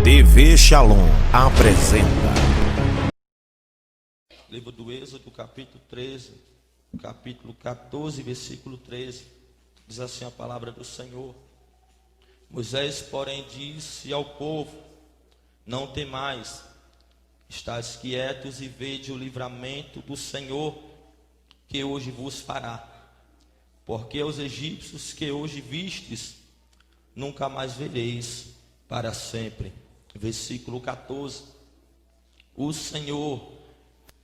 TV Shalom apresenta. Livro do Êxodo, capítulo 13, capítulo 14, versículo 13. Diz assim a palavra do Senhor. Moisés, porém, disse ao povo: não temais, estáis quietos e vede o livramento do Senhor que hoje vos fará. Porque os egípcios que hoje vistes, nunca mais vereis para sempre. Versículo 14. O Senhor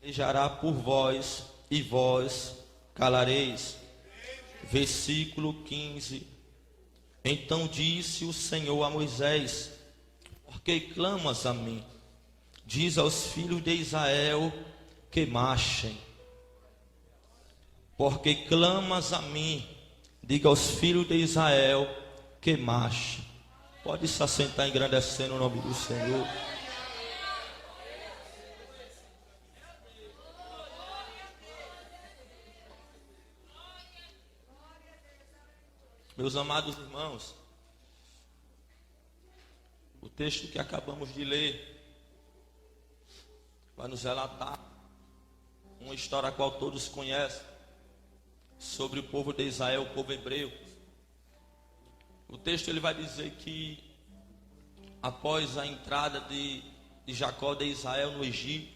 pelejará por vós e vós calareis. Versículo 15. Então disse o Senhor a Moisés: por que clamas a mim? Diz aos filhos de Israel que marchem. Porque clamas a mim, diga aos filhos de Israel que marchem. Pode se assentar engrandecendo o nome do Senhor. Meus amados irmãos, o texto que acabamos de ler vai nos relatar uma história a qual todos conhecem, sobre o povo de Israel, o povo hebreu. O texto ele vai dizer que após a entrada de Jacó de Israel no Egito,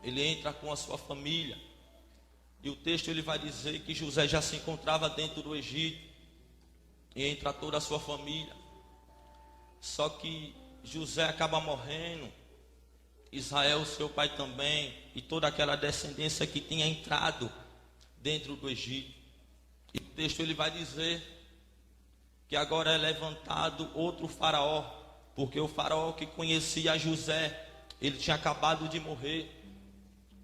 ele entra com a sua família. E o texto ele vai dizer que José já se encontrava dentro do Egito e entra toda a sua família. Só que José acaba morrendo, Israel, seu pai também, e toda aquela descendência que tinha entrado dentro do Egito. E o texto ele vai dizer que agora é levantado outro faraó, porque o faraó que conhecia José, ele tinha acabado de morrer,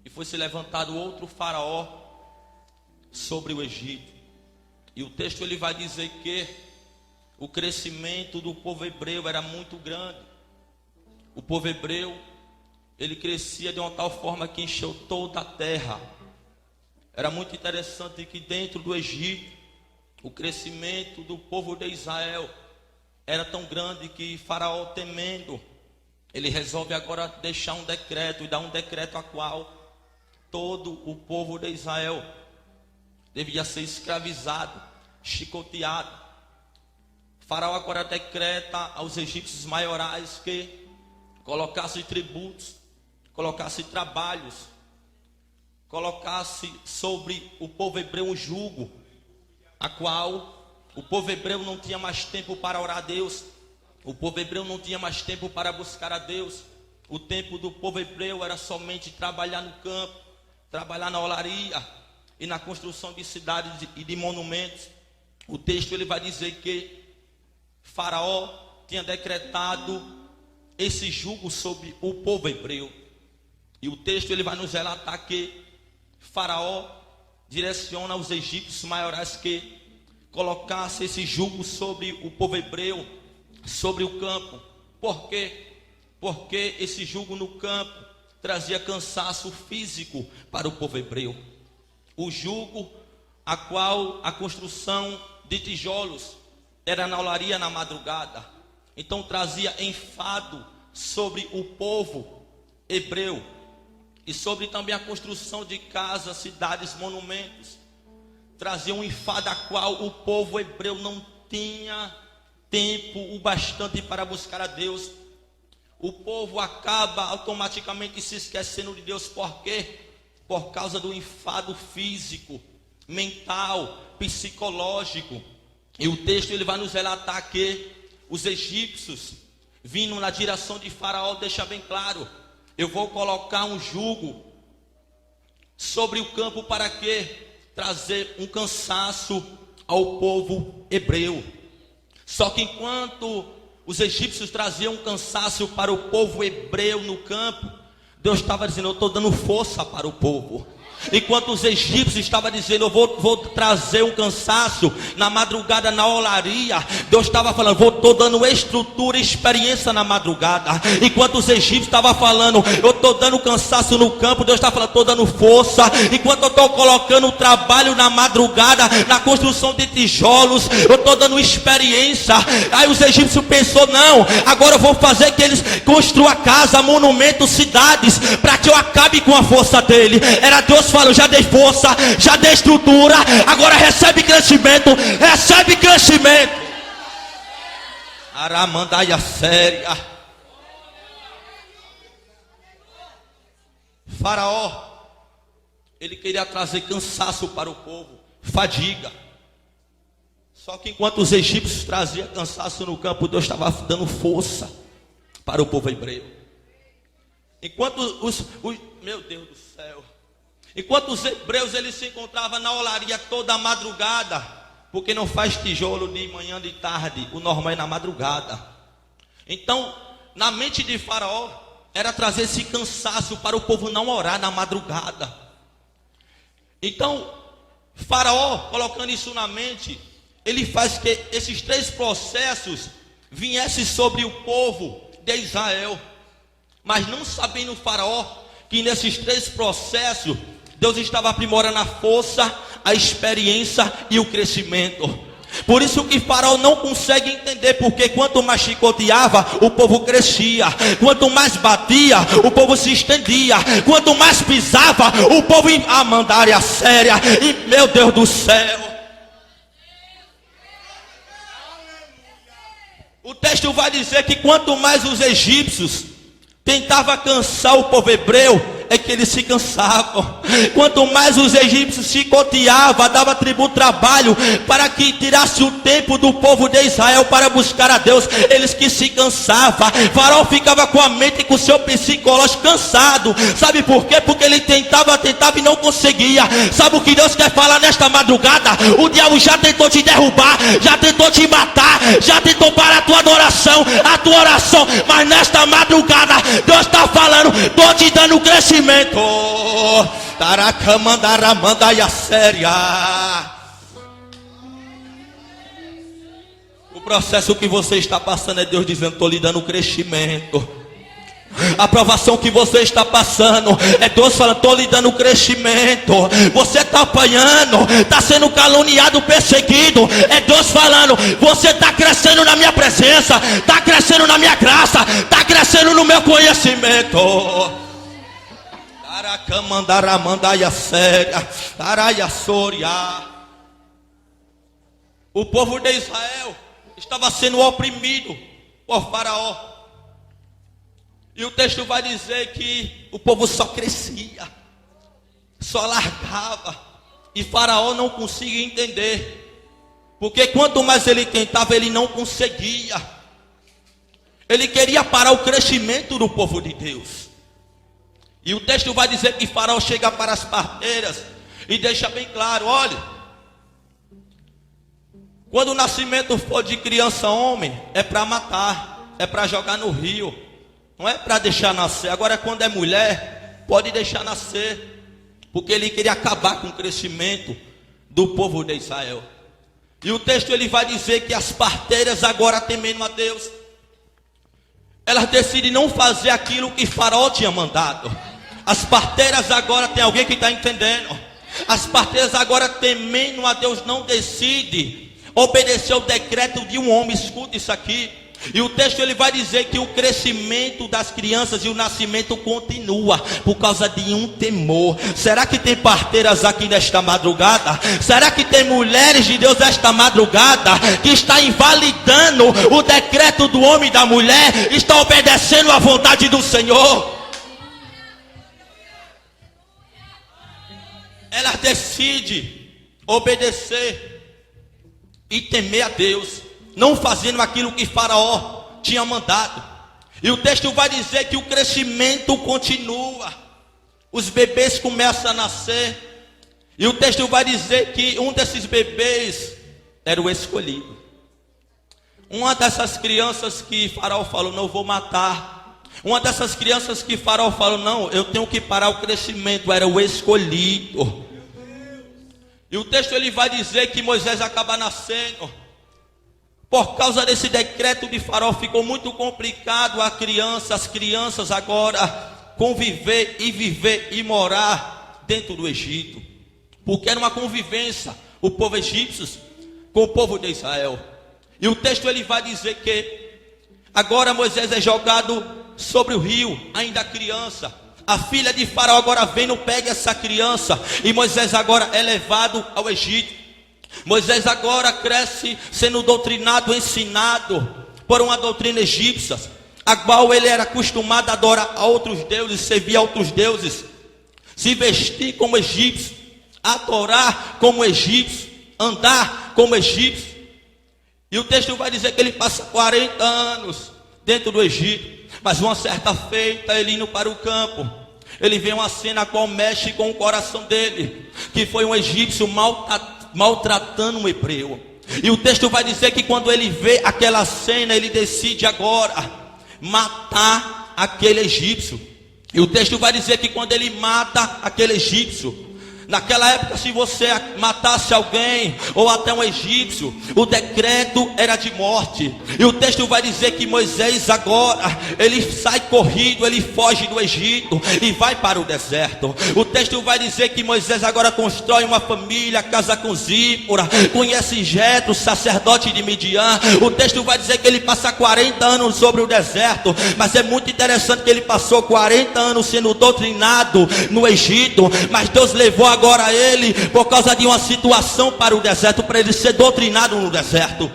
e foi se levantado outro faraó sobre o Egito. E o texto ele vai dizer que o crescimento do povo hebreu era muito grande. O povo hebreu, ele crescia de uma tal forma que encheu toda a terra. Era muito interessante que dentro do Egito, o crescimento do povo de Israel era tão grande que Faraó, temendo, ele resolve agora deixar um decreto, e dar um decreto a qual todo o povo de Israel devia ser escravizado, chicoteado. Faraó agora decreta aos egípcios maiorais que colocasse tributos, colocasse trabalhos, colocasse sobre o povo hebreu um jugo, a qual o povo hebreu não tinha mais tempo para orar a Deus, o povo hebreu não tinha mais tempo para buscar a Deus. O tempo do povo hebreu era somente trabalhar no campo, trabalhar na olaria e na construção de cidades e de monumentos. O texto ele vai dizer que Faraó tinha decretado esse jugo sobre o povo hebreu. E o texto ele vai nos relatar que Faraó direciona aos egípcios maiorais que colocasse esse jugo sobre o povo hebreu, sobre o campo. Por quê? Porque esse jugo no campo trazia cansaço físico para o povo hebreu. O jugo a qual a construção de tijolos era na olaria na madrugada, então trazia enfado sobre o povo hebreu. E sobre também a construção de casas, cidades, monumentos, trazia um enfado a qual o povo hebreu não tinha tempo o bastante para buscar a Deus. O povo acaba automaticamente se esquecendo de Deus. Por quê? Por causa do enfado físico, mental, psicológico. E o texto ele vai nos relatar que os egípcios, vindo na direção de Faraó, deixa bem claro: eu vou colocar um jugo sobre o campo para quê? Trazer um cansaço ao povo hebreu. Só que enquanto os egípcios traziam um cansaço para o povo hebreu no campo, Deus estava dizendo: eu estou dando força para o povo. Enquanto os egípcios estavam dizendo: eu vou trazer um cansaço na madrugada na olaria, Deus estava falando: estou dando estrutura e experiência na madrugada. Enquanto os egípcios estavam falando: eu estou dando cansaço no campo, Deus está falando, estou dando força. Enquanto eu estou colocando o trabalho na madrugada, na construção de tijolos, eu estou dando experiência. Aí os egípcios pensou, não, agora eu vou fazer que eles construam casa, monumentos, cidades, para que eu acabe com a força dele. Era Deus falando, já dei força, já dei estrutura, agora recebe crescimento, recebe crescimento. Aramandaia séria. Faraó, ele queria trazer cansaço para o povo, fadiga. Só que enquanto os egípcios traziam cansaço no campo, Deus estava dando força para o povo hebreu. Enquanto meu Deus do céu, enquanto os hebreus eles se encontravam na olaria toda a madrugada, porque não faz tijolo de manhã, de tarde, o normal é na madrugada. Então, na mente de Faraó, era trazer esse cansaço para o povo não orar na madrugada. Então, Faraó, colocando isso na mente, ele faz que esses 3 processos viessem sobre o povo de Israel. Mas não sabendo Faraó que nesses 3 processos, Deus estava aprimorando a força, a experiência e o crescimento. Por isso que Faraó não consegue entender, porque quanto mais chicoteava, o povo crescia. Quanto mais batia, o povo se estendia. Quanto mais pisava, o povo a mandária séria. E meu Deus do céu, o texto vai dizer que quanto mais os egípcios tentavam cansar o povo hebreu, é que eles se cansavam. Quanto mais os egípcios chicoteavam, dava tributo trabalho para que tirasse o tempo do povo de Israel para buscar a Deus, eles que se cansavam. Faraó ficava com a mente e com o seu psicológico cansado. Sabe por quê? Porque ele tentava e não conseguia. Sabe o que Deus quer falar nesta madrugada? O diabo já tentou te derrubar, já tentou te matar, já tentou parar a tua adoração, a tua oração, mas nesta madrugada Deus está falando, estou te dando crescimento. Taracamandaramandaya séria. O processo que você está passando é Deus dizendo, estou lhe dando crescimento. A provação que você está passando é Deus falando, estou lhe dando crescimento. Você está apanhando, está sendo caluniado, perseguido, é Deus falando, você está crescendo na minha presença, está crescendo na minha graça, está crescendo no meu conhecimento. Taracamandaramandaya séria, taraia soria. O povo de Israel estava sendo oprimido por Faraó. E o texto vai dizer que o povo só crescia, só largava. E Faraó não conseguia entender, porque quanto mais ele tentava, ele não conseguia. Ele queria parar o crescimento do povo de Deus. E o texto vai dizer que Faraó chega para as parteiras e deixa bem claro, olha, quando o nascimento for de criança homem, é para matar, é para jogar no rio, não é para deixar nascer. Agora quando é mulher, pode deixar nascer, porque ele queria acabar com o crescimento do povo de Israel. E o texto ele vai dizer que as parteiras, agora temendo a Deus, elas decidem não fazer aquilo que Faraó tinha mandado. As parteiras agora, tem alguém que está entendendo? As parteiras agora temendo a Deus não decidem obedecer o decreto de um homem. Escuta isso aqui. E o texto ele vai dizer que o crescimento das crianças e o nascimento continua por causa de um temor. Será que tem parteiras aqui nesta madrugada? Será que tem mulheres de Deus esta madrugada que está invalidando o decreto do homem e da mulher? Está obedecendo à vontade do Senhor? Elas decidem obedecer e temer a Deus, não fazendo aquilo que Faraó tinha mandado. E o texto vai dizer que o crescimento continua. Os bebês começam a nascer. E o texto vai dizer que um desses bebês era o escolhido. Uma dessas crianças que Faraó falou, não vou matar. Uma dessas crianças que Faraó falou, não, eu tenho que parar o crescimento, era o escolhido. E o texto ele vai dizer que Moisés acaba nascendo. Por causa desse decreto de Faraó ficou muito complicado as crianças agora conviver e viver e morar dentro do Egito, porque era uma convivência o povo egípcio com o povo de Israel. E o texto ele vai dizer que agora Moisés é jogado sobre o rio, ainda criança. A filha de Faraó agora vem, pega essa criança, e Moisés agora é levado ao Egito. Moisés agora cresce sendo doutrinado, ensinado por uma doutrina egípcia, a qual ele era acostumado a adorar a outros deuses, servir a outros deuses, se vestir como egípcio, adorar como egípcio, andar como egípcio. E o texto vai dizer que ele passa 40 anos dentro do Egito. Mas uma certa feita, ele indo para o campo, ele vê uma cena a qual mexe com o coração dele, que foi um egípcio maltratando um hebreu. E o texto vai dizer que quando ele vê aquela cena, ele decide agora matar aquele egípcio. E o texto vai dizer que quando ele mata aquele egípcio, naquela época, se você matasse alguém, ou até um egípcio, o decreto era de morte. E o texto vai dizer que Moisés agora, ele sai corrido, ele foge do Egito e vai para o deserto. O texto vai dizer que Moisés agora constrói uma família, casa com Zípora, conhece Jetro, sacerdote de Midian. O texto vai dizer que ele passa 40 anos sobre o deserto. Mas é muito interessante que ele passou 40 anos sendo doutrinado no Egito, mas Deus levou agora ele, por causa de uma situação, para o deserto, para ele ser doutrinado no deserto.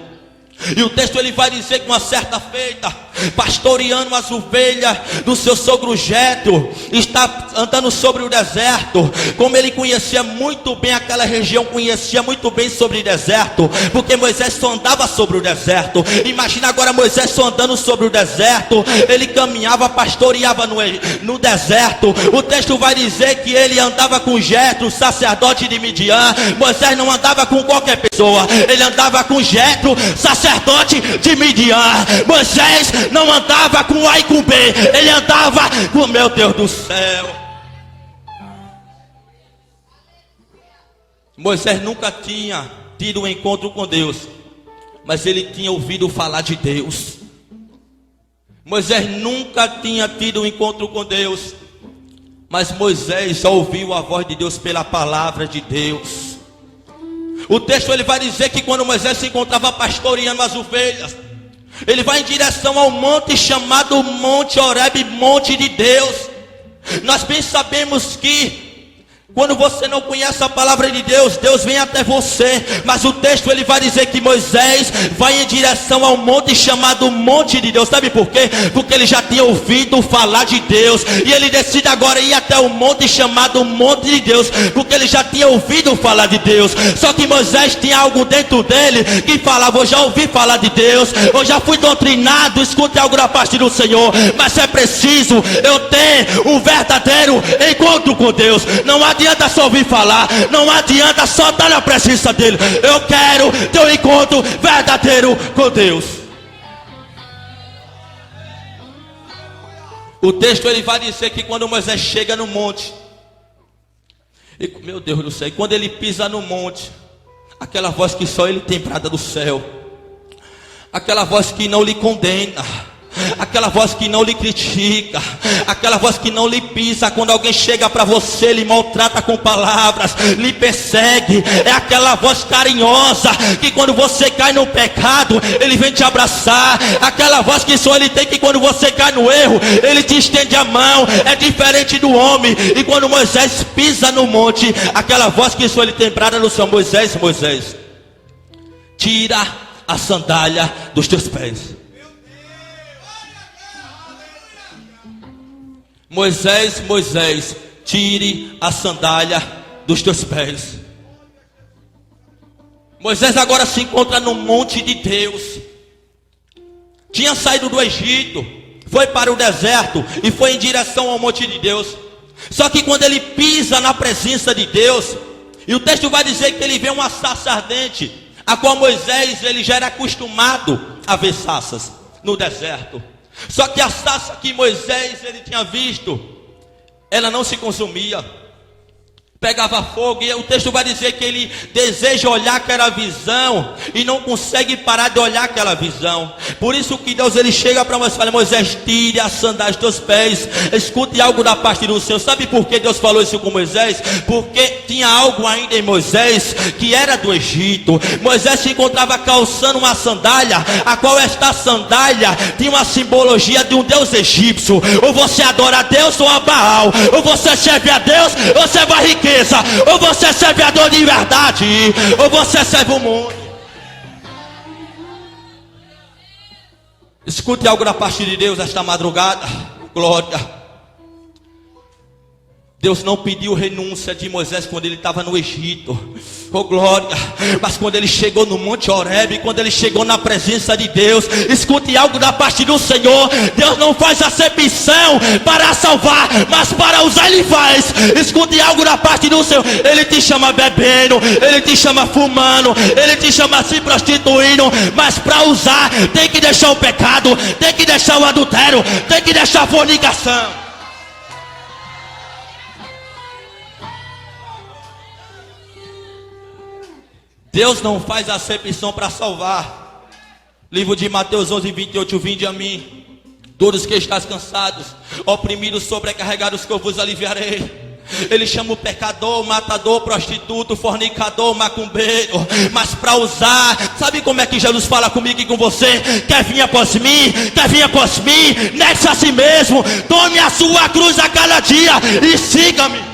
E o texto ele vai dizer que uma certa feita, pastoreando as ovelhas do seu sogro Jetro, está andando sobre o deserto. Como ele conhecia muito bem aquela região, conhecia muito bem sobre o deserto, porque Moisés só andava sobre o deserto. Imagina agora Moisés só andando sobre o deserto. Ele caminhava, pastoreava no deserto. O texto vai dizer que ele andava com Jetro, sacerdote de Midian. Moisés não andava com qualquer pessoa, ele andava com Jetro, sacerdote de Midian. Moisés não andava com A e com B, ele andava com, meu Deus do céu. Moisés nunca tinha tido um encontro com Deus, mas ele tinha ouvido falar de Deus. Moisés nunca tinha tido um encontro com Deus, mas Moisés já ouviu a voz de Deus pela palavra de Deus. O texto ele vai dizer que quando Moisés se encontrava pastoreando as ovelhas, ele vai em direção ao monte chamado Monte Horebe, monte de Deus. Nós bem sabemos que quando você não conhece a palavra de Deus, Deus vem até você. Mas o texto ele vai dizer que Moisés vai em direção ao monte chamado Monte de Deus. Sabe por quê? Porque ele já tinha ouvido falar de Deus, e ele decide agora ir até o monte chamado Monte de Deus, porque ele já tinha ouvido falar de Deus. Só que Moisés tinha algo dentro dele que falava: eu já ouvi falar de Deus, eu já fui doutrinado, escute algo da parte do Senhor, mas é preciso eu ter um verdadeiro encontro com Deus. Não adianta só ouvir falar, não adianta só estar na presença dele. Eu quero ter um encontro verdadeiro com Deus. O texto ele vai dizer que quando Moisés chega no monte, e, meu Deus do céu, e quando ele pisa no monte, aquela voz que só ele tem brada do céu, aquela voz que não lhe condena, aquela voz que não lhe critica, aquela voz que não lhe pisa. Quando alguém chega para você, lhe maltrata com palavras, lhe persegue, é aquela voz carinhosa que quando você cai no pecado, ele vem te abraçar. Aquela voz que só ele tem, que quando você cai no erro, ele te estende a mão. É diferente do homem. E quando Moisés pisa no monte, aquela voz que só ele tem brada no céu: Moisés, Moisés, tira a sandália dos teus pés. Moisés, Moisés, tire a sandália dos teus pés. Moisés agora se encontra no monte de Deus. Tinha saído do Egito, foi para o deserto e foi em direção ao monte de Deus. Só que quando ele pisa na presença de Deus, e o texto vai dizer que ele vê uma sarça ardente, a qual Moisés ele já era acostumado a ver sarças no deserto. Só que a sarça que Moisés ele tinha visto, ela não se consumia. pegava fogo, e o texto vai dizer que ele deseja olhar aquela visão e não consegue parar de olhar aquela visão. Por isso que Deus ele chega para Moisés e fala: Moisés, tire as sandálias dos teus pés, escute algo da parte do Senhor. Sabe por que Deus falou isso com Moisés? Porque tinha algo ainda em Moisés que era do Egito. Moisés se encontrava calçando uma sandália, a qual esta sandália tinha uma simbologia de um deus egípcio. Ou você adora a Deus ou a Baal, ou você serve a Deus ou serve a riqueza, ou você serve a Deus de verdade, ou você serve o mundo. Escute algo da parte de Deus esta madrugada. Glória. Deus não pediu renúncia de Moisés quando ele estava no Egito, oh glória, mas quando ele chegou no Monte Horebe, quando ele chegou na presença de Deus, escute algo da parte do Senhor. Deus não faz acepção para salvar, mas para usar ele faz. Escute algo da parte do Senhor. Ele te chama bebendo, ele te chama fumando, ele te chama se prostituindo, mas para usar tem que deixar o pecado, tem que deixar o adultério, tem que deixar a fornicação. Deus não faz acepção para salvar. Livro de Mateus 11:28, vinde a mim, todos que estáis cansados, oprimidos, sobrecarregados, que eu vos aliviarei. Ele chama o pecador, o matador, o prostituto, o fornicador, o macumbeiro, mas para usar. Sabe como é que Jesus fala comigo e com você? Quer vir após mim? Quer vir após mim? Negue-se a si mesmo, tome a sua cruz a cada dia e siga-me.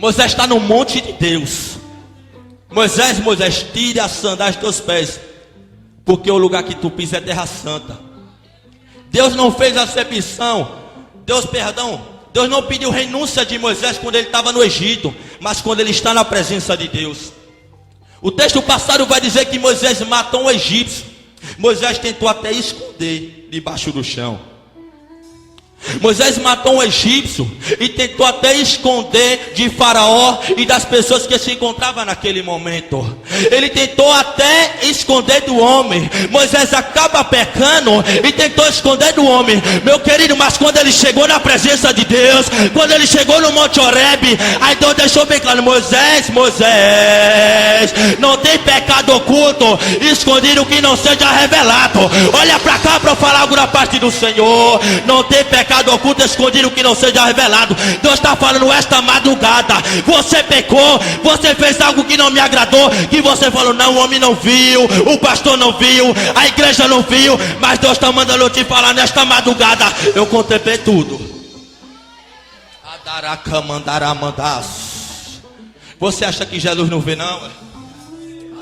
Moisés está no monte de Deus. Moisés, tire as sandálias dos teus pés, porque o lugar que tu pisa é terra santa. Deus não fez acepção. Deus não pediu renúncia de Moisés quando ele estava no Egito, mas quando ele está na presença de Deus. O texto passado vai dizer que Moisés matou um egípcio. Moisés tentou até esconder debaixo do chão. Moisés matou um egípcio e tentou até esconder de Faraó e das pessoas que se encontravam naquele momento. Ele tentou até esconder do homem. Moisés acaba pecando e tentou esconder do homem, meu querido. Mas quando ele chegou na presença de Deus, quando ele chegou no Monte Horebe, aí Deus deixou bem claro: Moisés, não tem pecado oculto, escondido que não seja revelado. Olha para cá para eu falar algo da parte do Senhor. Não tem pecado oculto, escondido que não seja revelado. Deus está falando esta madrugada: você pecou, você fez algo que não me agradou, que você falou: não, o homem não viu, o pastor não viu, a igreja não viu, mas Deus está mandando eu te falar nesta madrugada: eu contemplei tudo. Você acha que Jesus não vê, não?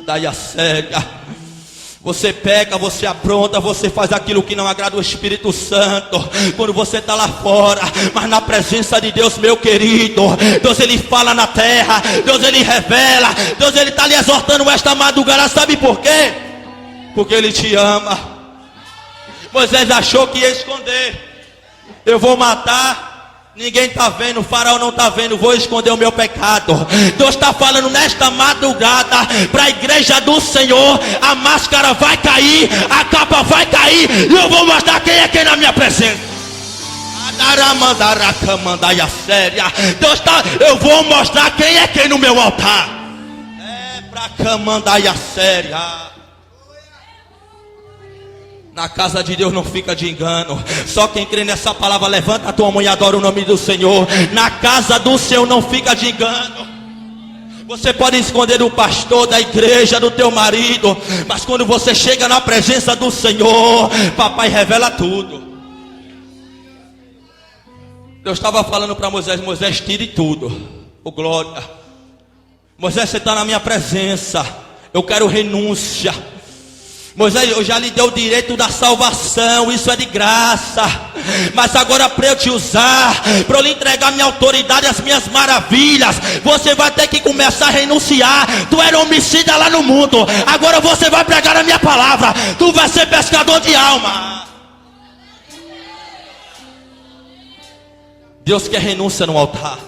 Daí a cega. Você peca, você apronta, você faz aquilo que não agrada o Espírito Santo quando você está lá fora, mas na presença de Deus, meu querido, Deus ele fala na terra, Deus ele revela, Deus ele está lhe exortando esta madrugada. Sabe por quê? Porque ele te ama. Moisés achou que ia esconder: eu vou matar, ninguém está vendo, o Faraó não está vendo, vou esconder o meu pecado. Deus está falando nesta madrugada para a igreja do Senhor: a máscara vai cair, a capa vai cair, e eu vou mostrar quem é quem na minha presença. Deus está, eu vou mostrar quem é quem no meu altar. É para camandaia séria. Na casa de Deus não fica de engano. Só quem crê nessa palavra, levanta a tua mão e adora o nome do Senhor. Na casa do Senhor não fica de engano. Você pode esconder do pastor, da igreja, do teu marido, mas quando você chega na presença do Senhor, papai revela tudo. Deus estava falando para Moisés: Moisés, tire tudo. Oh glória. Moisés, você está na minha presença, eu quero renúncia. Moisés, eu já lhe dei o direito da salvação, isso é de graça. Mas agora para eu te usar, para eu lhe entregar minha autoridade, as minhas maravilhas, você vai ter que começar a renunciar. Tu era homicida lá no mundo, agora você vai pregar a minha palavra. Tu vai ser pescador de alma. Deus quer renúncia no altar.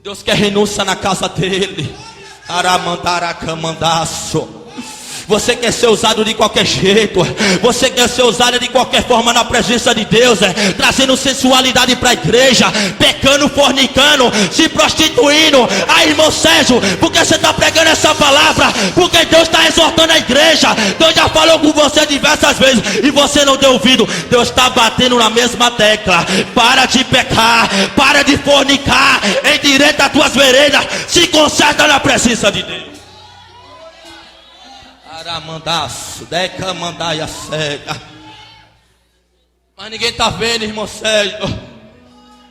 Deus quer renúncia na casa dele. Aramandaracamandaço. Você quer ser usado de qualquer jeito. Você quer ser usado de qualquer forma na presença de Deus, trazendo sensualidade para a igreja, pecando, fornicando, se prostituindo. Aí, irmão Sérgio, por que você está pregando essa palavra? Porque Deus está exortando a igreja. Deus já falou com você diversas vezes e você não deu ouvido. Deus está batendo na mesma tecla. Para de pecar, para de fornicar, endireita as tuas veredas, se conserta na presença de Deus. Aramandaço, deca mandaia cega. Mas ninguém está vendo, irmão Sérgio.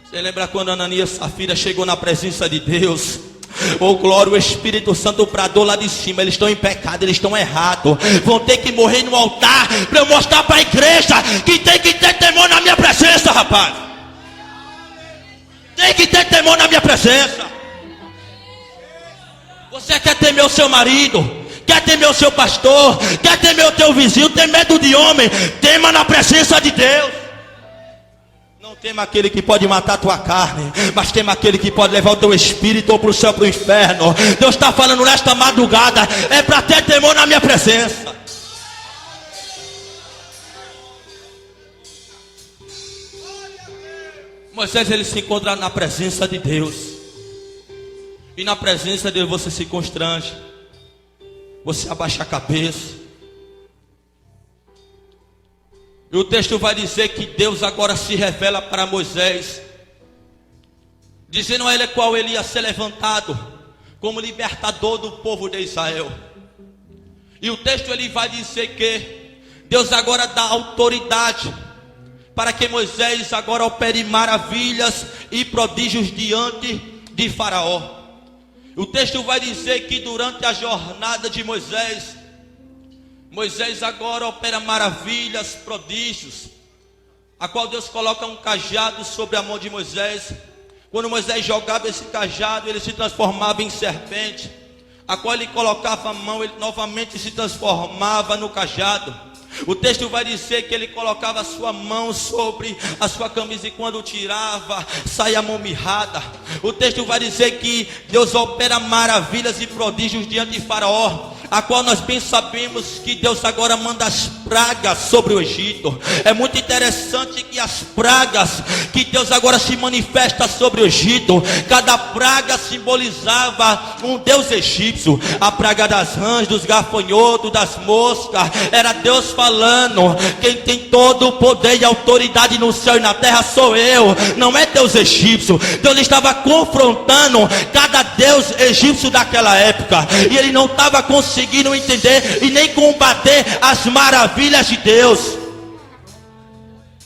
Você lembra quando Ananias e Safira chegou na presença de Deus? Oh glória, o Espírito Santo bradou lá de cima. Eles estão em pecado, eles estão errados. Vão ter que morrer no altar para eu mostrar para a igreja que tem que ter temor na minha presença, rapaz. Tem que ter temor na minha presença. Você quer temer o seu marido? Quer temer o seu pastor? Quer temer o teu vizinho? Tem medo de homem? Tema na presença de Deus. Não tema aquele que pode matar a tua carne, mas tema aquele que pode levar o teu espírito ou para o céu, para o inferno. Deus está falando nesta madrugada, é para ter temor na minha presença. Moisés, ele se encontra na presença de Deus. E na presença de Deus você se constrange. Você abaixa a cabeça. E o texto vai dizer que Deus agora se revela para Moisés, dizendo a ele qual ele ia ser levantado como libertador do povo de Israel. E o texto ele vai dizer que Deus agora dá autoridade para que Moisés agora opere maravilhas e prodígios diante de Faraó. O texto vai dizer que durante a jornada de Moisés, Moisés agora opera maravilhas, prodígios, a qual Deus coloca um cajado sobre a mão de Moisés. Quando Moisés jogava esse cajado, ele se transformava em serpente, a qual ele colocava a mão, ele novamente se transformava no cajado. O texto vai dizer que ele colocava a sua mão sobre a sua camisa e quando tirava, saía a mão mirrada. O texto vai dizer que Deus opera maravilhas e prodígios diante de Faraó, a qual nós bem sabemos que Deus agora manda as pragas sobre o Egito. É muito interessante que as pragas que Deus agora se manifesta sobre o Egito, cada praga simbolizava um deus egípcio. A praga das rãs, dos gafanhotos, das moscas, era Deus falando: quem tem todo o poder e autoridade no céu e na terra sou eu, não é Deus egípcio. Deus estava confrontando cada deus egípcio daquela época, e ele não estava conseguindo entender e nem combater as maravilhas de Deus.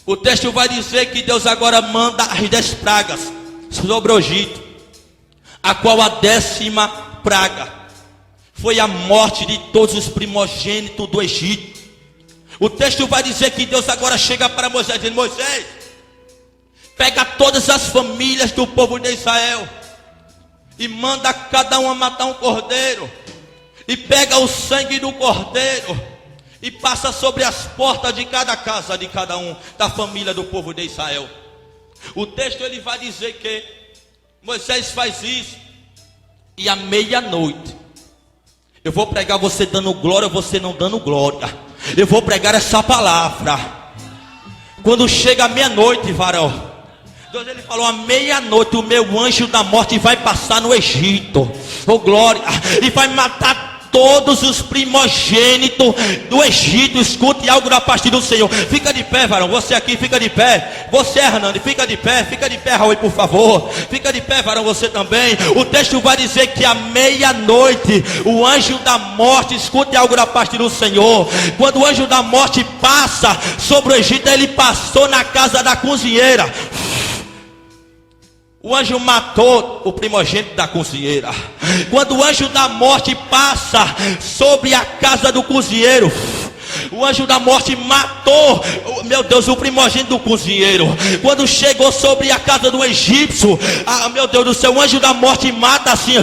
O texto vai dizer que Deus agora manda as 10 pragas sobre o Egito, a qual a 10ª praga foi a morte de todos os primogênitos do Egito. O texto vai dizer que Deus agora chega para Moisés dizendo: Moisés, pega todas as famílias do povo de Israel e manda cada uma matar um cordeiro, e pega o sangue do cordeiro e passa sobre as portas de cada casa de cada um da família do povo de Israel. O texto ele vai dizer que Moisés faz isso, e à meia-noite, eu vou pregar você dando glória, você não dando glória. Eu vou pregar essa palavra. Quando chega a meia-noite, varão, Deus ele falou: à meia-noite o meu anjo da morte vai passar no Egito, oh glória, e vai matar todos os primogênitos do Egito. Escute algo da parte do Senhor. Fica de pé, varão. Você aqui, fica de pé. Você, Hernani, fica de pé, Raul, por favor. Fica de pé, varão, você também. O texto vai dizer que à meia-noite o anjo da morte, escute algo da parte do Senhor. Quando o anjo da morte passa sobre o Egito, ele passou na casa da cozinheira. O anjo matou o primogênito da cozinheira. Quando o anjo da morte passa sobre a casa do cozinheiro, O anjo da morte matou, meu Deus, o primogênito do cozinheiro. Quando chegou sobre a casa do egípcio, meu Deus do céu, o anjo da morte mata assim,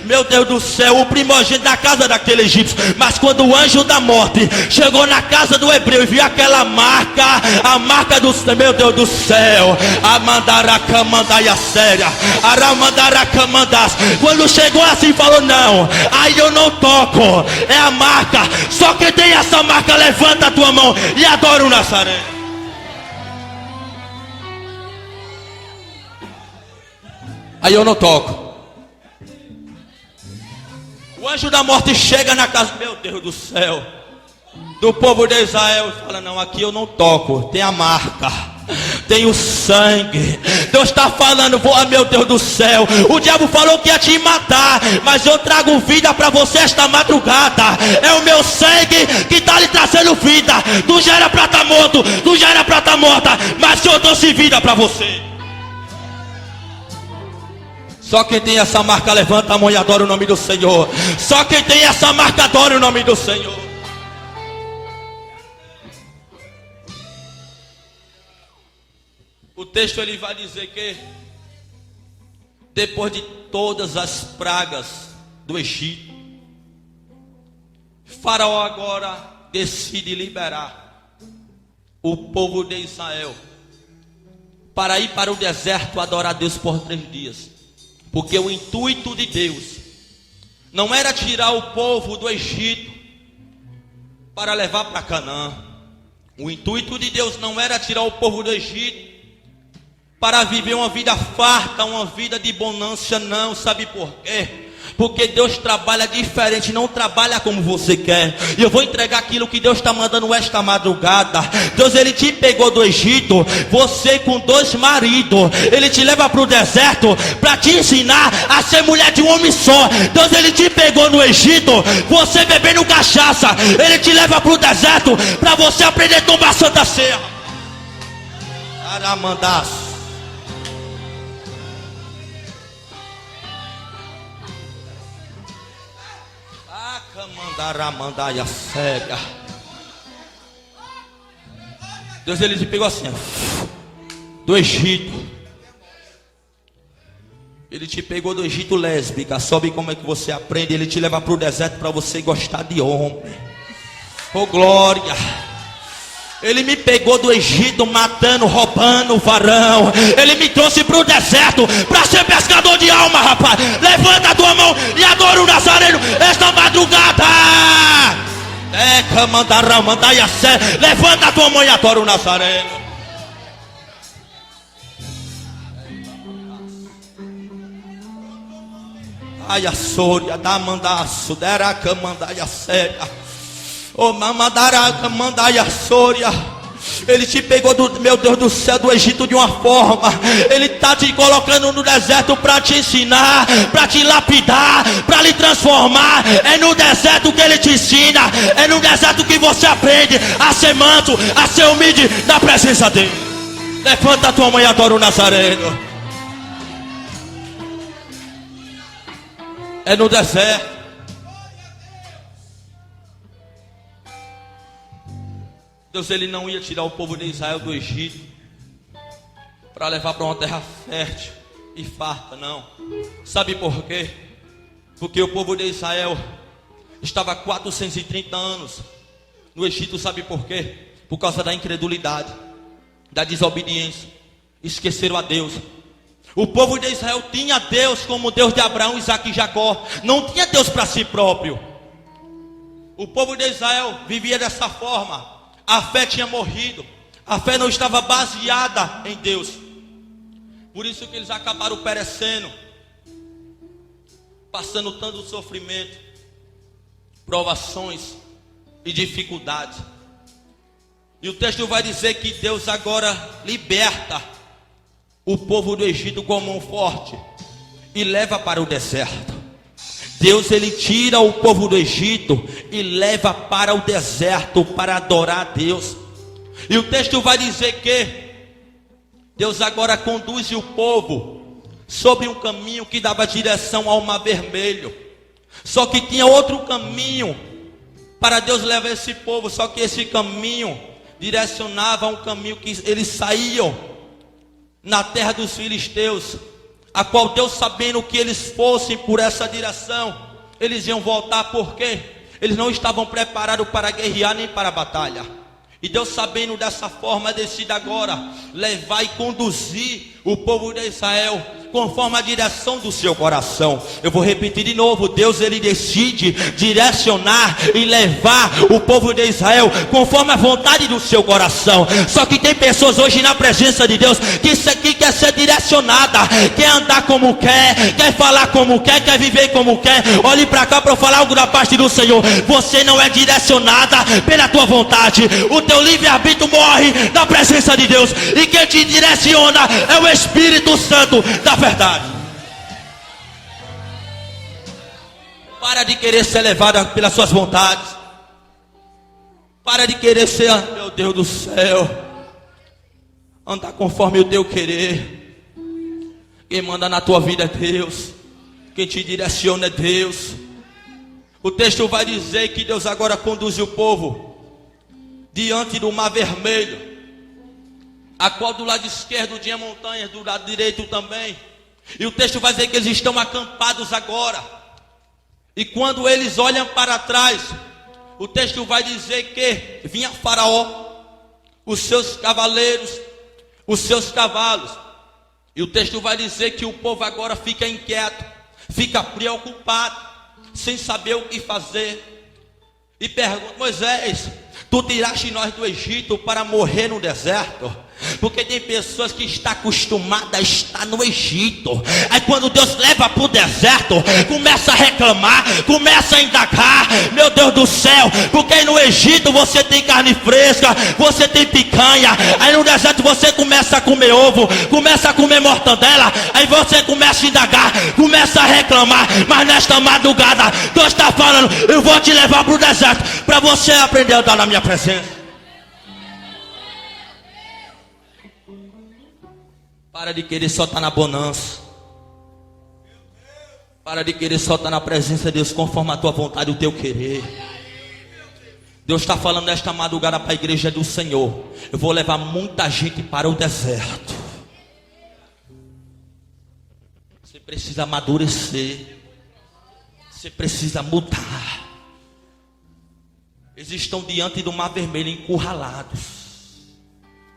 meu Deus do céu, o primogênito da casa daquele egípcio. Mas quando o anjo da morte chegou na casa do hebreu e viu aquela marca, a marca do, meu Deus do céu, a mandaracamandaias séria, aramandaracamandás. Quando chegou assim, falou: não, aí eu não toco, é a marca. Só quem tem essa marca, levanta a tua mão e adora o Nazareno. Aí eu não toco. O anjo da morte chega na casa, meu Deus do céu, do povo de Israel, e fala: não, aqui eu não toco, tem a marca, tem o sangue. Deus está falando: meu Deus do céu, o diabo falou que ia te matar, mas eu trago vida para você esta madrugada. É o meu sangue que está lhe trazendo vida. Tu já era para estar morto, tu já era para estar morta, mas eu trouxe vida para você. Só quem tem essa marca, levanta a mão e adora o nome do Senhor. Só quem tem essa marca, adora o nome do Senhor. O texto ele vai dizer que depois de todas as pragas do Egito, Faraó agora decide liberar o povo de Israel para ir para o deserto adorar a Deus por 3 dias. Porque o intuito de Deus não era tirar o povo do Egito para levar para Canaã. O intuito de Deus não era tirar o povo do Egito para viver uma vida farta, uma vida de bonança, não. Sabe por quê? Porque Deus trabalha diferente, não trabalha como você quer. E eu vou entregar aquilo que Deus está mandando esta madrugada. Deus, ele te pegou do Egito, você com 2 maridos, ele te leva para o deserto para te ensinar a ser mulher de um homem só. Deus, ele te pegou no Egito, você bebendo cachaça, ele te leva para o deserto para você aprender a tomar Santa Ceia. Aramandaço. Mandaramandaias cega. Deus, ele te pegou assim, do Egito. Ele te pegou do Egito lésbica. Sabe como é que você aprende? Ele te leva para o deserto para você gostar de homem. Oh glória. Ele me pegou do Egito matando, roubando varão. Ele me trouxe para o deserto para ser pescador de alma, rapaz. Levanta a tua mão e adora o Nazareno esta madrugada. Levanta a tua mão e adora o Nazareno. Ai, a sória da mandaço, deraca mandaia cega. Oh, mamadaraca, mandaia sória. Ele te pegou do, meu Deus do céu, do Egito de uma forma. Ele está te colocando no deserto para te ensinar, para te lapidar, para lhe transformar. É no deserto que ele te ensina. É no deserto que você aprende a ser manso, a ser humilde na presença dele. Levanta a tua mão e adora o Nazareno. É no deserto. Deus, ele não ia tirar o povo de Israel do Egito para levar para uma terra fértil e farta, não. Sabe por quê? Porque o povo de Israel estava 430 anos no Egito. Sabe por quê? Por causa da incredulidade, da desobediência. Esqueceram a Deus. O povo de Israel tinha Deus como Deus de Abraão, Isaque e Jacó. Não tinha Deus para si próprio. O povo de Israel vivia dessa forma. A fé tinha morrido. A fé não estava baseada em Deus. Por isso que eles acabaram perecendo, passando tanto sofrimento, provações e dificuldades. E o texto vai dizer que Deus agora liberta o povo do Egito com a mão forte e leva para o deserto. Deus, ele tira o povo do Egito e leva para o deserto para adorar a Deus. E o texto vai dizer que Deus agora conduz o povo sobre um caminho que dava direção ao Mar Vermelho. Só que tinha outro caminho para Deus levar esse povo. Só que esse caminho direcionava a um caminho que eles saíam na terra dos filisteus, a qual Deus, sabendo que eles fossem por essa direção, eles iam voltar, porque eles não estavam preparados para guerrear nem para a batalha. E Deus, sabendo dessa forma, decide agora levar e conduzir o povo de Israel conforme a direção do seu coração. Eu vou repetir de novo: Deus, ele decide direcionar e levar o povo de Israel conforme a vontade do seu coração. Só que tem pessoas hoje na presença de Deus que isso aqui quer ser direcionada, quer andar como quer falar como quer viver como quer. Olhe para cá para eu falar algo da parte do Senhor. Você não é direcionada pela tua vontade. O teu livre-arbítrio morre na presença de Deus, e quem te direciona é o Espírito Santo da verdade. Para de querer ser levada pelas suas vontades. Para de querer ser, meu Deus do céu, andar conforme o teu querer. Quem manda na tua vida é Deus. Quem te direciona é Deus. O texto vai dizer que Deus agora conduz o povo diante do mar vermelho, a qual do lado esquerdo tinha montanhas, do lado direito também. E o texto vai dizer que eles estão acampados agora. E quando eles olham para trás, o texto vai dizer que vinha Faraó, os seus cavaleiros, os seus cavalos. E o texto vai dizer que o povo agora fica inquieto, fica preocupado, sem saber o que fazer. E pergunta: Moisés, tu tiraste nós do Egito para morrer no deserto? Porque tem pessoas que estão acostumadas a estar no Egito. Aí quando Deus leva para o deserto, começa a reclamar, começa a indagar. Meu Deus do céu, porque no Egito você tem carne fresca, você tem picanha. Aí no deserto você começa a comer ovo, começa a comer mortadela. Aí você começa a indagar, começa a reclamar. Mas nesta madrugada Deus está falando: eu vou te levar para o deserto, para você aprender a andar na minha presença. Para de querer só estar na bonança. Para de querer só estar na presença de Deus conforme a tua vontade e o teu querer. Deus está falando nesta madrugada para a igreja do Senhor: eu vou levar muita gente para o deserto. Você precisa amadurecer. Você precisa mudar. Eles estão diante do mar vermelho, encurralados,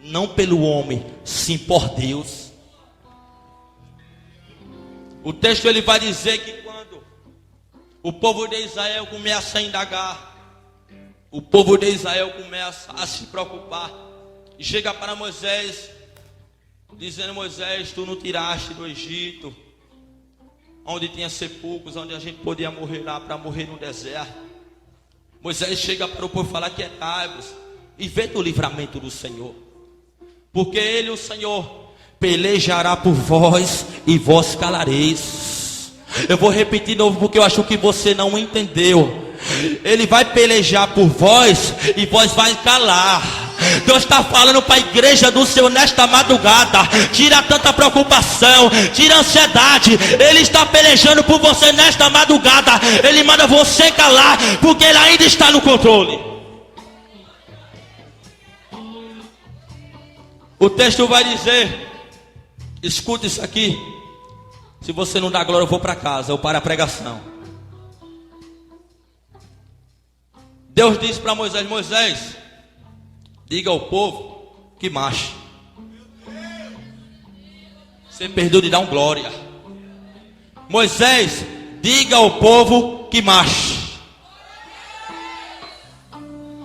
não pelo homem, sim por Deus. O texto ele vai dizer que quando o povo de Israel começa a indagar, o povo de Israel começa a se preocupar, e chega para Moisés, dizendo: Moisés, tu não tiraste do Egito, onde tinha sepulcros, onde a gente podia morrer lá, para morrer no deserto. Moisés chega para o povo falar: quietai-vos e vê o livramento do Senhor, porque ele, o Senhor, pelejará por vós e vós calareis. Eu vou repetir de novo, porque eu acho que você não entendeu. Ele vai pelejar por vós e vós vai calar. Deus está falando para a igreja do Senhor nesta madrugada: tira tanta preocupação, tira a ansiedade. Ele está pelejando por você nesta madrugada. Ele manda você calar, porque ele ainda está no controle. O texto vai dizer, escuta isso aqui: se você não dá glória, eu vou para casa, eu paro a pregação. Deus disse para Moisés: Moisés, diga ao povo que marche. Você perdeu de dar um glória. Moisés, diga ao povo que marche.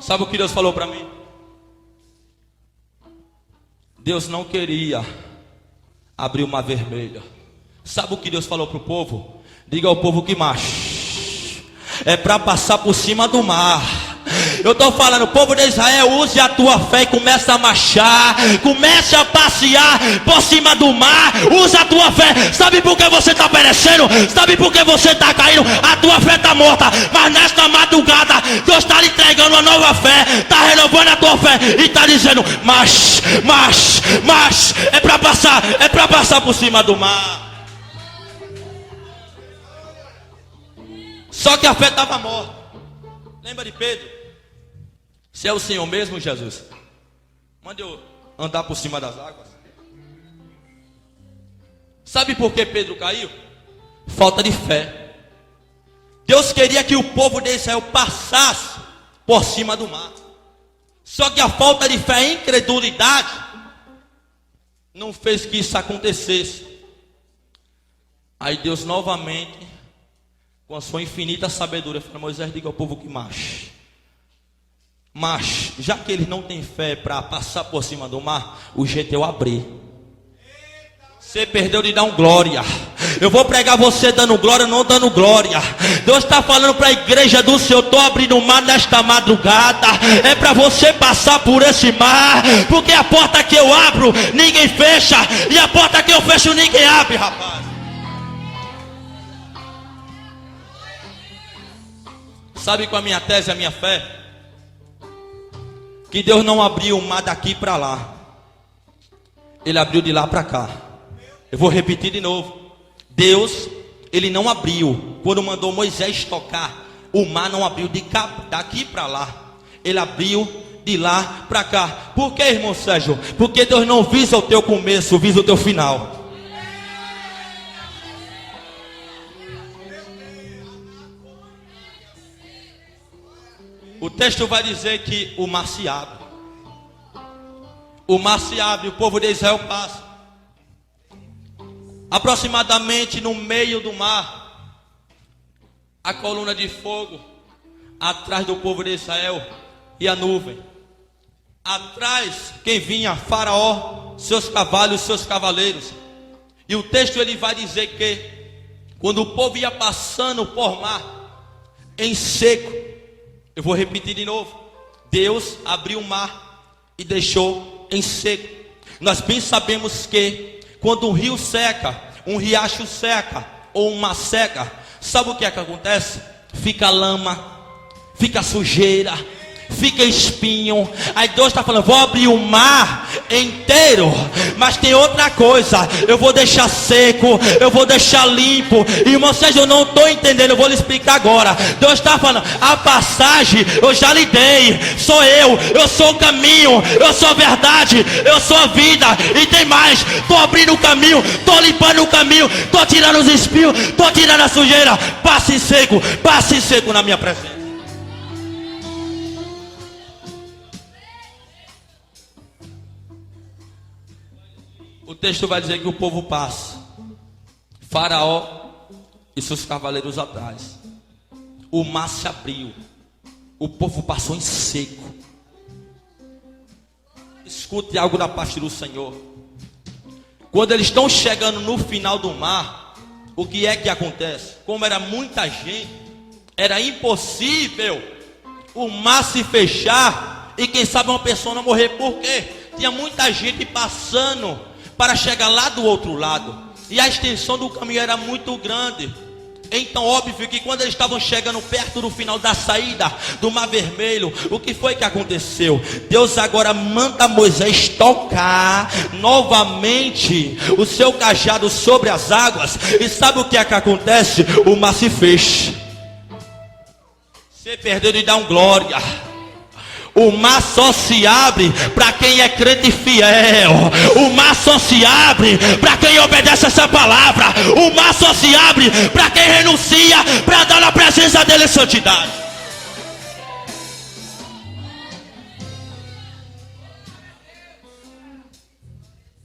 Sabe o que Deus falou para mim? Deus não queria abrir o mar vermelho. Sabe o que Deus falou para o povo? Diga ao povo que marche. É para passar por cima do mar. Eu estou falando: povo de Israel, use a tua fé e comece a marchar. Comece a passear por cima do mar. Use a tua fé. Sabe por que você está perecendo? Sabe por que você está caindo? A tua fé está morta. Mas nesta madrugada Deus está lhe entregando uma nova fé. Está renovando a tua fé e está dizendo: marche, marche, marche. É para passar por cima do mar. Só que a fé estava morta. Lembra de Pedro? Se é o Senhor mesmo, Jesus, manda eu andar por cima das águas. Sabe por que Pedro caiu? Falta de fé. Deus queria que o povo de Israel passasse por cima do mar. Só que a falta de fé e a incredulidade não fez que isso acontecesse. Aí Deus novamente, com a sua infinita sabedoria, falou: Moisés, diga ao povo que mas já que eles não têm fé para passar por cima do mar, o jeito é eu abrir. Você perdeu de dar um glória. Eu vou pregar você dando glória, não dando glória. Deus está falando para a igreja do Senhor: estou abrindo o mar nesta madrugada. É para você passar por esse mar. Porque a porta que eu abro, ninguém fecha. E a porta que eu fecho, ninguém abre, rapaz. Sabe qual é a minha tese, a minha fé? Que Deus não abriu o mar daqui para lá. Ele abriu de lá para cá. Eu vou repetir de novo. Deus, ele não abriu. Quando mandou Moisés tocar, o mar não abriu daqui para lá. Ele abriu de lá para cá. Por que, irmão Sérgio? Porque Deus não visa o teu começo, visa o teu final. O texto vai dizer que o mar se abre. O mar se abre, o povo de Israel passa. Aproximadamente no meio do mar, a coluna de fogo atrás do povo de Israel e a nuvem. Atrás, quem vinha? Faraó, seus cavalos, seus cavaleiros. E o texto ele vai dizer que quando o povo ia passando por mar em seco, eu vou repetir de novo, Deus abriu o mar e deixou em seco. Nós bem sabemos que quando um rio seca, um riacho seca ou uma seca, sabe o que é que acontece? Fica lama, fica sujeira, fica espinho. Aí Deus está falando: vou abrir o mar inteiro, mas tem outra coisa, eu vou deixar seco, eu vou deixar limpo. Irmão Sérgio, eu não estou entendendo, eu vou lhe explicar agora. Deus está falando: a passagem eu já lhe dei, sou eu sou o caminho, eu sou a verdade, eu sou a vida. E tem mais, estou abrindo o caminho, estou limpando o caminho, estou tirando os espinhos, estou tirando a sujeira. Passe seco na minha presença. O texto vai dizer que o povo passa, Faraó e seus cavaleiros atrás. O mar se abriu, o povo passou em seco. Escute algo da parte do Senhor. Quando eles estão chegando no final do mar, o que é que acontece? Como era muita gente, era impossível o mar se fechar e quem sabe uma pessoa não morrer. Por quê? Tinha muita gente passando para chegar lá do outro lado, e a extensão do caminho era muito grande. Então óbvio que quando eles estavam chegando perto do final da saída do Mar Vermelho, o que foi que aconteceu? Deus agora manda Moisés tocar novamente o seu cajado sobre as águas, e sabe o que é que acontece? O mar se fecha. Você perdeu de dar um glória. O mar só se abre para quem é crente fiel. O mar só se abre para quem obedece essa palavra. O mar só se abre para quem renuncia para dar na presença dele santidade.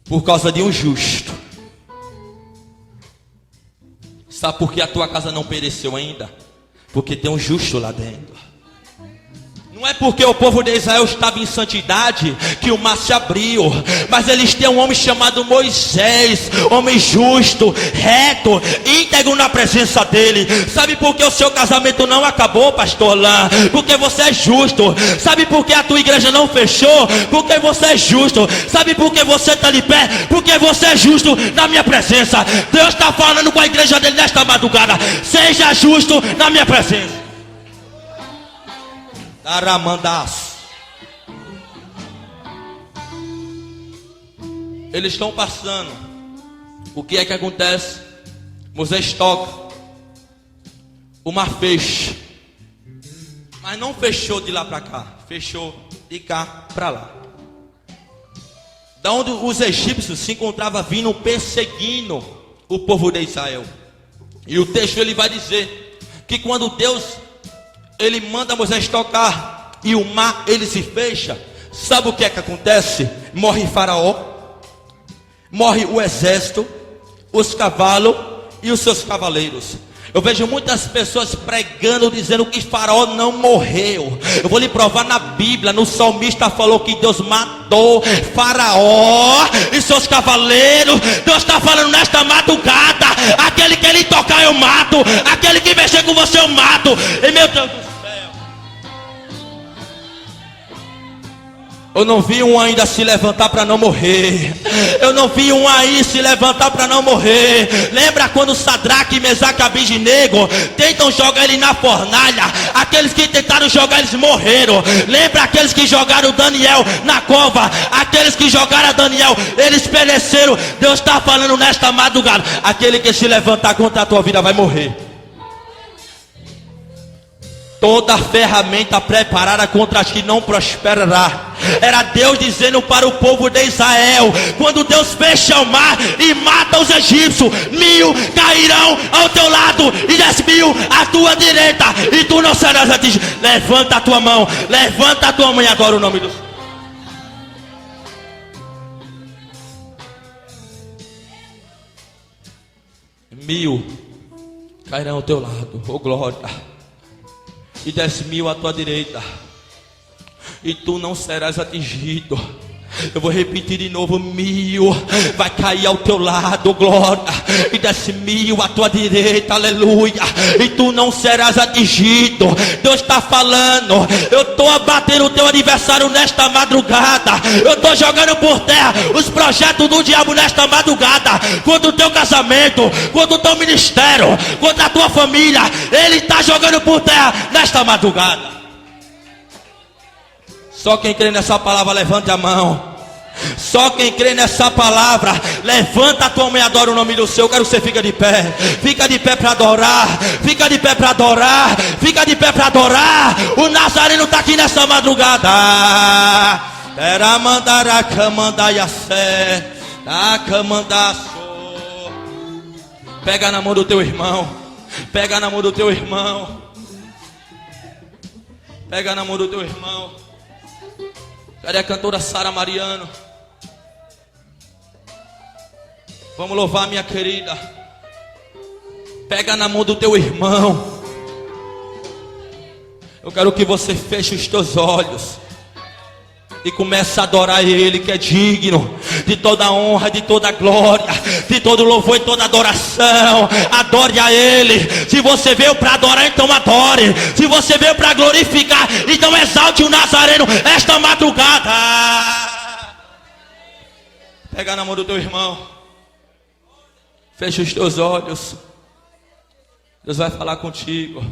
Por causa de um justo. Sabe por que a tua casa não pereceu ainda? Porque tem um justo lá dentro. Não é porque o povo de Israel estava em santidade que o mar se abriu, mas eles têm um homem chamado Moisés, homem justo, reto, íntegro na presença dele. Sabe por que o seu casamento não acabou, pastor Lã? Porque você é justo. Sabe por que a tua igreja não fechou? Porque você é justo. Sabe por que você está de pé? Porque você é justo na minha presença. Deus está falando com a igreja dele nesta madrugada: seja justo na minha presença. Aramandaço. Eles estão passando. O que é que acontece? Moisés toca. O mar fecha. Mas não fechou de lá para cá, fechou de cá para lá. Da onde os egípcios se encontravam vindo perseguindo o povo de Israel. E o texto ele vai dizer que quando Deus ele manda Moisés tocar e o mar ele se fecha, sabe o que é que acontece? Morre Faraó, morre o exército, os cavalos e os seus cavaleiros. Eu vejo muitas pessoas pregando, dizendo que Faraó não morreu. Eu vou lhe provar na Bíblia. No salmista falou que Deus matou Faraó e seus cavaleiros. Deus está falando nesta madrugada: aquele que ele tocar eu mato, aquele que mexer com você eu mato. E meu Deus do céu, eu não vi um ainda se levantar para não morrer. Eu não vi um aí se levantar para não morrer. Lembra quando Sadraque, Mesaque e Abidnego tentam jogar ele na fornalha? Aqueles que tentaram jogar, eles morreram. Lembra aqueles que jogaram Daniel na cova? Aqueles que jogaram Daniel, eles pereceram. Deus está falando nesta madrugada: aquele que se levantar contra a tua vida vai morrer. Toda ferramenta preparada contra as que não prosperará. Era Deus dizendo para o povo de Israel: quando Deus fecha o mar e mata os egípcios, 1000 cairão ao teu lado e 10.000 à tua direita, e tu não serás atingido. Levanta a tua mão, levanta a tua mão e adora o nome do Senhor. Mil cairão ao teu lado, oh glória, e 10.000 à tua direita, e tu não serás atingido. Eu vou repetir de novo: 1000 vai cair ao teu lado, glória, e 10.000 à tua direita, aleluia, e tu não serás atingido. Deus está falando: eu estou abatendo o teu adversário nesta madrugada. Eu estou jogando por terra os projetos do diabo nesta madrugada, contra o teu casamento, contra o teu ministério, contra a tua família. Ele está jogando por terra nesta madrugada. Só quem crê nessa palavra, levante a mão. Só quem crê nessa palavra, levanta a tua mão e adora o nome do Senhor. Eu quero que você fique de pé. Fica de pé para adorar. Fica de pé para adorar. Fica de pé para adorar. O Nazareno está aqui nessa madrugada. Era mandar a camandaiacé, a camandaço. Pega na mão do teu irmão. Pega na mão do teu irmão. Pega na mão do teu irmão. Cadê a cantora Sara Mariano? Vamos louvar, minha querida. Pega na mão do teu irmão. Eu quero que você feche os teus olhos e comece a adorar Ele, que é digno de toda honra, de toda glória, de todo louvor e toda adoração. Adore a Ele. Se você veio para adorar, então adore. Se você veio para glorificar, então exalte o Nazareno esta madrugada. Pega na mão do teu irmão. Fecha os teus olhos. Deus vai falar contigo.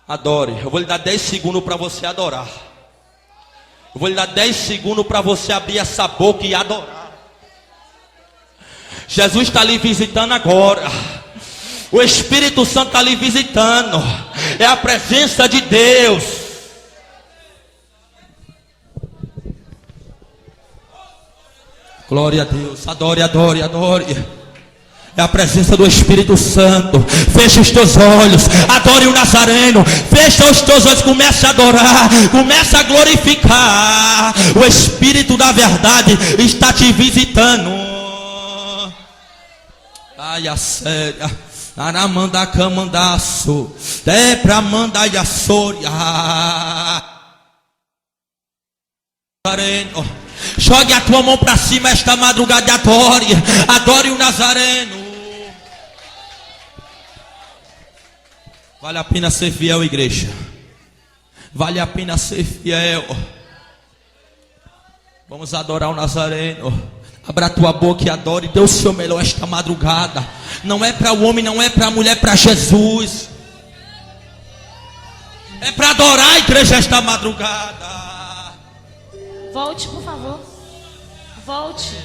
Adore. Eu vou lhe dar 10 segundos para você adorar. Eu vou lhe dar 10 segundos para você abrir essa boca e adorar. Jesus está lhe visitando agora. O Espírito Santo está lhe visitando. É a presença de Deus. Glória a Deus. Adore, adore, adore. É a presença do Espírito Santo. Fecha os teus olhos, adore o Nazareno. Fecha os teus olhos, começa a adorar, começa a glorificar. O Espírito da verdade está te visitando. Ai, a séria. Aramanda camandaço. Debra manda e a sória. Nazareno. Jogue a tua mão para cima esta madrugada e adore. Adore o Nazareno. Vale a pena ser fiel, igreja. Vale a pena ser fiel. Vamos adorar o Nazareno. Abra a tua boca e adore. Dê o seu melhor esta madrugada. Não é para o homem, não é para a mulher, é para Jesus. É para adorar a igreja esta madrugada. Volte, por favor. Volte.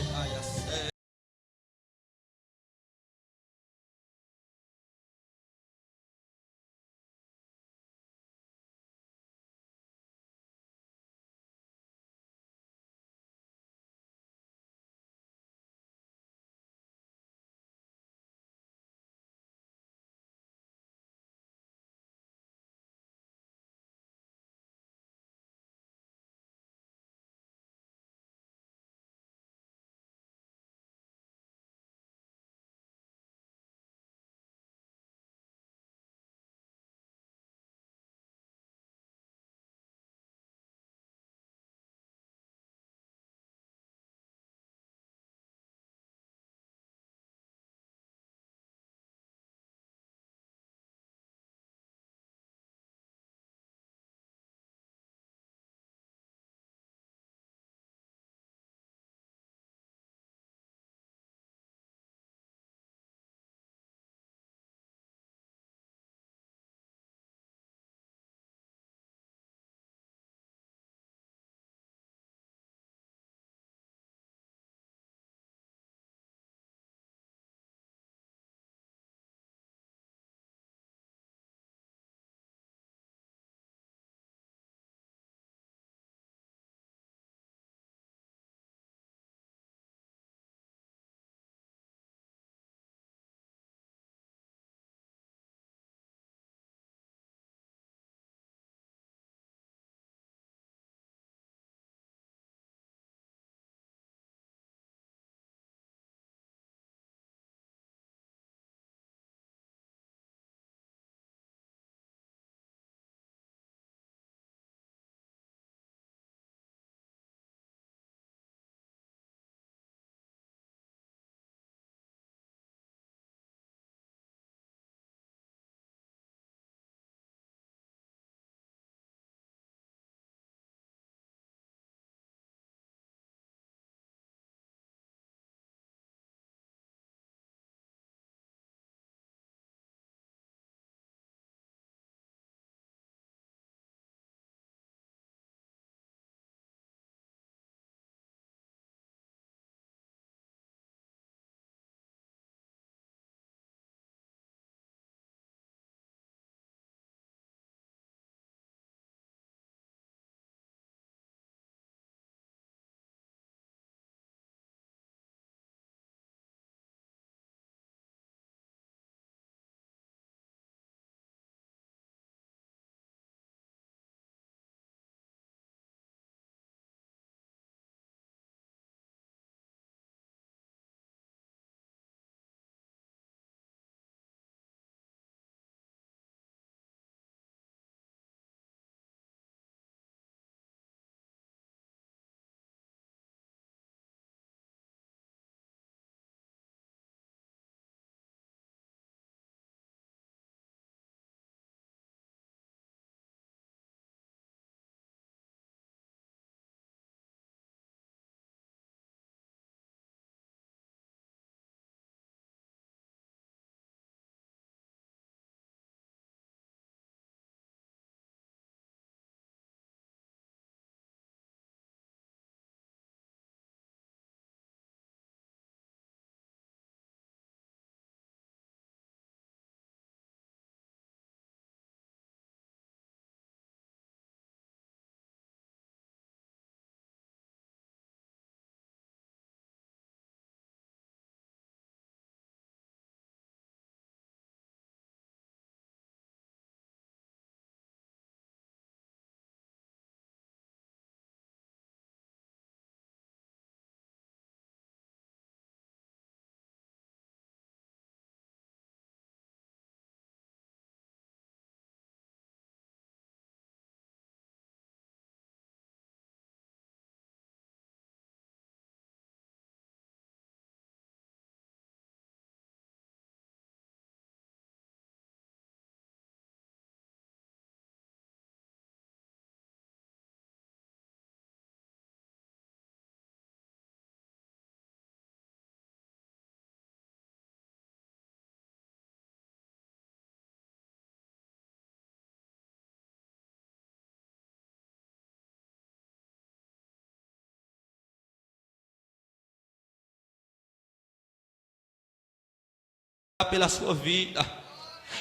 pela sua vida.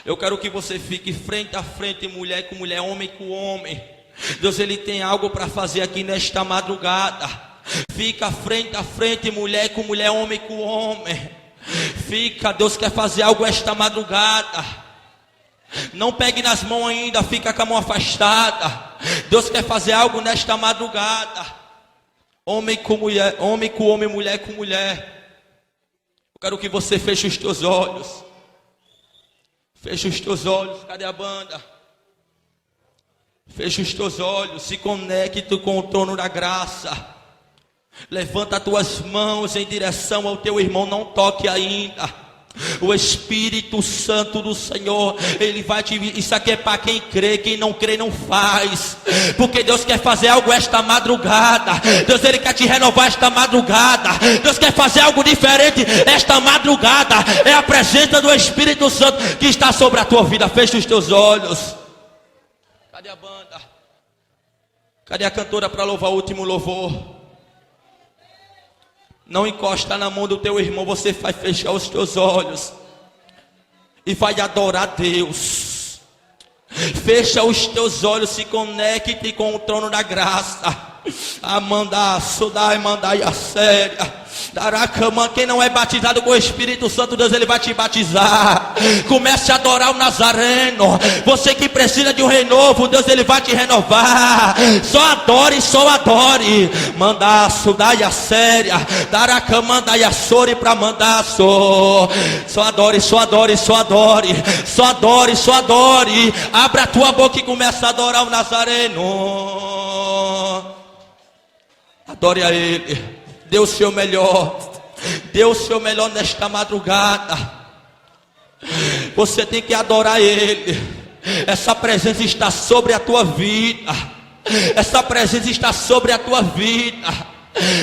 Eu quero que você fique frente a frente, mulher com mulher, homem com homem. Deus, Ele tem algo para fazer aqui nesta madrugada. Fica frente a frente, mulher com mulher, homem com homem. Fica, Deus quer fazer algo esta madrugada. Não pegue nas mãos ainda, fica com a mão afastada. Deus quer fazer algo nesta madrugada. Homem com mulher, homem com homem, mulher com mulher. Eu quero que você feche os teus olhos. Feche os teus olhos, cadê a banda? Feche os teus olhos, se conecte com o trono da graça. Levanta as tuas mãos em direção ao teu irmão, não toque ainda. O Espírito Santo do Senhor, Ele vai te... Isso aqui é para quem crê, quem não crê não faz. Porque Deus quer fazer algo esta madrugada. Deus, Ele quer te renovar esta madrugada. Deus quer fazer algo diferente esta madrugada. É a presença do Espírito Santo que está sobre a tua vida. Feche os teus olhos. Cadê a banda? Cadê a cantora para louvar o último louvor? Não encosta na mão do teu irmão, você vai fechar os teus olhos e vai adorar Deus. Fecha os teus olhos, se conecte com o trono da graça. Amanda, Sudai, Mandai, a séria. Daracama, quem não é batizado com o Espírito Santo, Deus, Ele vai te batizar. Comece a adorar o Nazareno. Você que precisa de um renovo, Deus, Ele vai te renovar. Só adore, só adore. Mandar, Sudai, a séria. Daracama, Mandai, a sori pra mandar, só adore, só adore, só adore. Só adore, só adore. Abra a tua boca e comece a adorar o Nazareno. Adore a Ele. Dê o seu melhor. Dê o seu melhor nesta madrugada. Você tem que adorar Ele. Essa presença está sobre a tua vida. Essa presença está sobre a tua vida.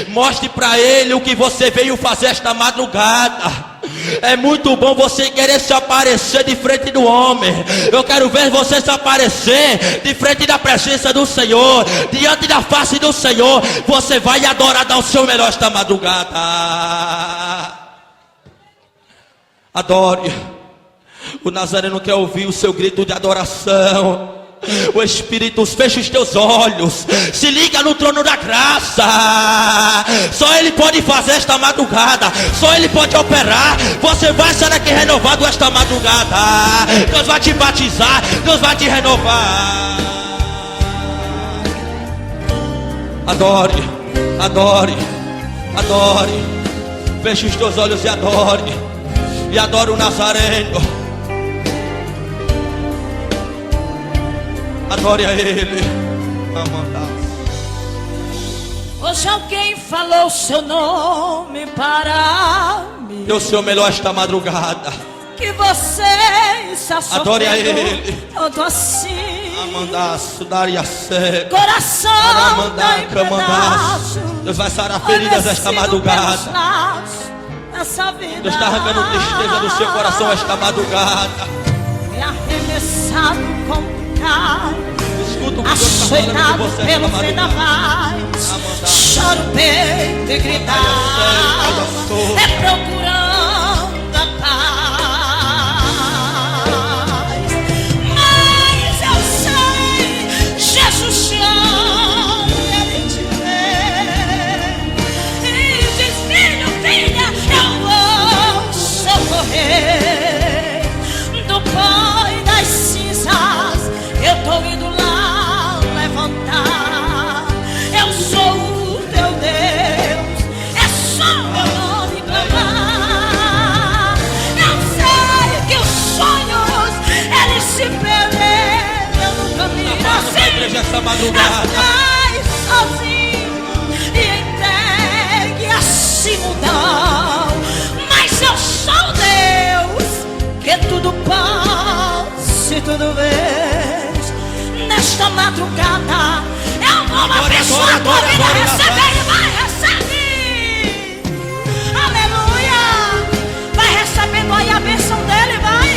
Mostre para Ele o que você veio fazer esta madrugada. É muito bom você querer se aparecer de frente do homem. Eu quero ver você se aparecer de frente da presença do Senhor, diante da face do Senhor. Você vai adorar, dar o seu melhor esta madrugada. Adore. O Nazareno quer ouvir o seu grito de adoração. O Espírito, fecha os teus olhos, se liga no trono da graça. Só Ele pode fazer esta madrugada. Só Ele pode operar. Você vai sair daqui renovado esta madrugada. Deus vai te batizar. Deus vai te renovar. Adore, adore, adore. Feche os teus olhos e adore. E adore o Nazareno. Adore a Ele. Hoje alguém falou seu nome para mim. Dê o seu melhor esta madrugada. Que você está sofrendo. Adore a Ele. Todo assim. Amanda, Sudar e a sé. Coração tá em pedaços. Deus vai sarar feridas esta madrugada. Deus está arrancando tristeza do seu coração esta madrugada. E arremessado como escuta o que Deus está falando com você pelo vendavais, choro peito e gritar, é procurando a paz. Mas eu sei, Jesus chama, Ele te vê e diz: filho, filha, eu vou socorrer do pó e das cinzas. Eu tô indo lá levantar. Eu sou o teu Deus. É só meu nome clamar. Eu sei que os sonhos eles se perdem no caminho. Assim, atrás sozinho e entregue assim mudar. Mas eu sou Deus que tudo pode e tudo vê. Nesta madrugada eu vou abençoar a tua vida. Receber e vai receber. Aleluia. Vai recebendo aí a bênção dele, vai.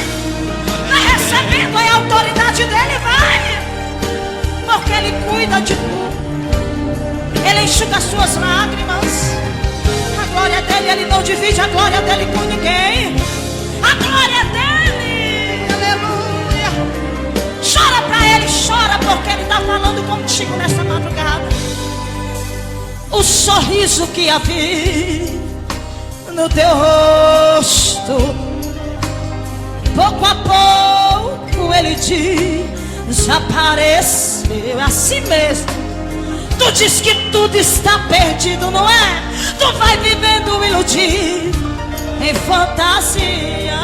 Vai recebendo aí a autoridade dele, vai. Porque ele cuida de tudo. Ele enxuga as suas lágrimas. A glória dele, ele não divide a glória dele com ninguém. A glória dele. Aleluia. Chora pra ele, chora, porque ele está falando contigo nessa madrugada. O sorriso que havia no teu rosto, pouco a pouco ele desapareceu. Assim mesmo. Tu diz que tudo está perdido, não é? Tu vai vivendo iludido em fantasia.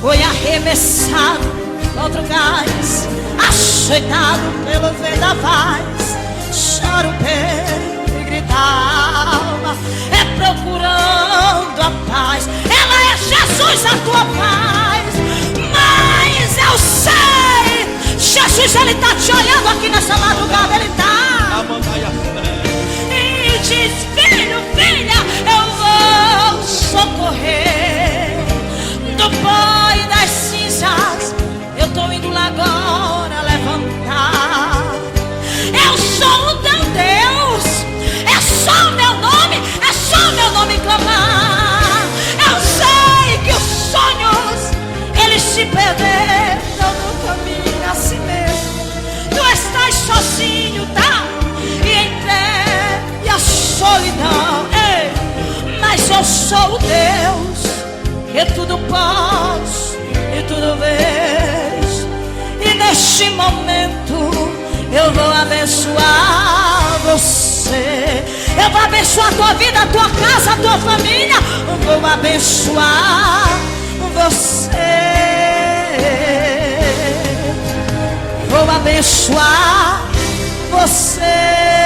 Foi arremessado contra o gás, açoitado pelos vendavais. Chora o peito e grita a alma, é procurando a paz. Ela é Jesus, a tua paz. Mas eu sei, Jesus, ele está te olhando aqui nessa madrugada. Ele está e diz: filho, filha, eu vou socorrer do pó e das cinzas. Eu estou indo lá agora levantar. Eu sou o teu Deus. É só o meu nome, é só o meu nome clamar. Eu sei que os sonhos, eles se perderam no caminho. Assim mesmo. Tu estás sozinho, tá? E entregue a solidão. Ei, mas eu sou o Deus que tudo posso e tudo vejo. E neste momento eu vou abençoar você. Eu vou abençoar a tua vida, a tua casa, a tua família. Eu vou abençoar você. Vou abençoar você.